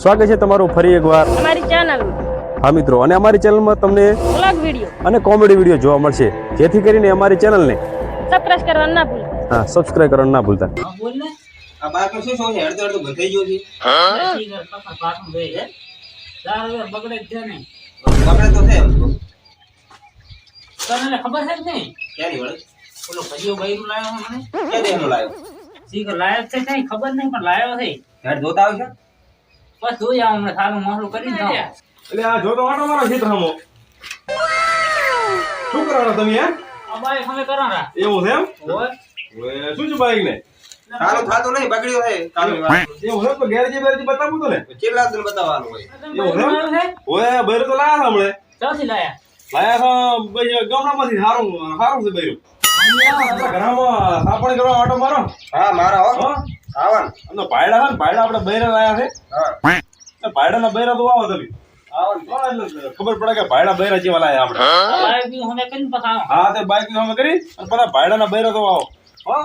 સ્વાગત છે તમારું ફરી એકવાર અમારી ચેનલ હા મિત્રો, અને અમારી ચેનલમાં તમને વ્લોગ વિડિયો અને કોમેડી વિડીયો જોવા મળશે, જેથી કરીને અમારી ચેનલને સબસ્ક્રાઇબ કરવાનું ના ભૂલતા. હા સબસ્ક્રાઇબ કરવાનું ના ભૂલતા. હા બોલ ને. આ બાર તો શું છે અડધો અડધો બધાઈ ગયો છે. ઠીક છે પપ્પા પાછું ગઈ હે. ચાર વાર બગડે જ છે ને. બગડે તો છે એમ તો. તને ખબર છે કે નહીં? ક્યાંની વળે? ઓલો ભજીયો બૈરું લાવ્યો છે મને. ક્યાં દેહનો લાવ્યો? શીખર લાયક છે કઈ ખબર નહીં પણ લાવ્યો છે. હેડ જોતા આવશે? બસ જોઈ આવું હમણાં સારું મોહલું કરી જાઉં. એટલે આ જો તો આટો મારો ક્ષેત્રમાં શું કરવાનો તમે યાર? આ બાઈક અમે કરારા. એવું છે એમ? ઓય. હવે શું છે બાઈક ને? સારું થાતું નહીં, બગડ્યો છે કાલની વાત. એવું છે તો ગેરેજી બેરેજી બતાવું તો ને. કેટલા દિન બતાવવાનું હોય? એવું છે? લાવ્યો છે? ઓય બૈરો તો લાયા હમણે. ચોથી લાયા. લાયા તો ભાઈ ગામડામાંથી સારું સારું છે બૈરો. આપણા ઘરમાં સાપણી કરવા આટો મારો. હા મારા હો. હા આવન. આમ તો ભાયડા છે ને, ભાયડા આપણે બૈરા લાયા છે. હા. એટલે ભાયડાના બૈરા તો આવો તમે. આવન. હા, એટલે ખબર પડે કે ભાયડા બૈરા જેવા લાયા આપણે. આ બાઈક બી અમે કરીને પકાવો. હા તે બાઈક ની અમે કરી અને પેલા ભાયડાના બૈરા તો આવો. હા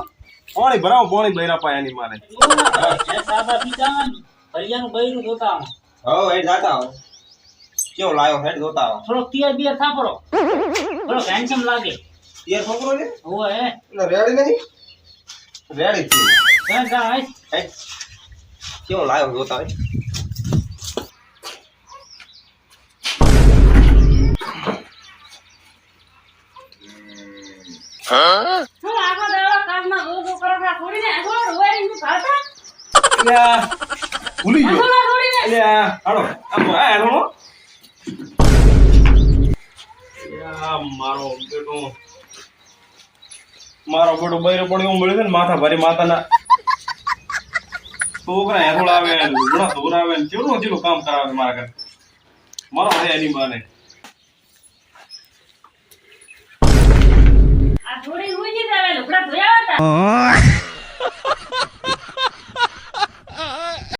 પાણી ભરાવો, પાણી બૈરા પાયાની માને. એ સાદા પીતા ભરિયાનું બૈરું જોતા આવો. હો હેડ જાતા આવો. કેવો લાયો હેડ જોતા આવો. થોડોક તિયર બિયર થાપરો. થોડોક હેન્ડસમ લાગે. યાર છોકરો છે? ઓય હે. એટલે રેડી નહીં? રેડી છે. ક્યાં જા આય? હેડ. કેવો લાયો જોતા હોય. શું આખો દાડો કામમાં ગોગો કરો છો? છોડીને આખો રોવાઈને તું ખાતા? એટલે આ ભૂલી ગયો. આખો છોડીને એટલે આ હાલો આમ આ હાલો. આ મારો બેટો બૈરો પણ એવું મળ્યું છે ને, માથા ભારી માતાના છોકરા હેથોળ આવે ને લુગડા ધોરાવે ને કેવું જેટલું કામ કરાવે મારા ઘરે. મારો હે એની માને. આ છોડી ઉજી જાવે લુગડા ધોયા હતા.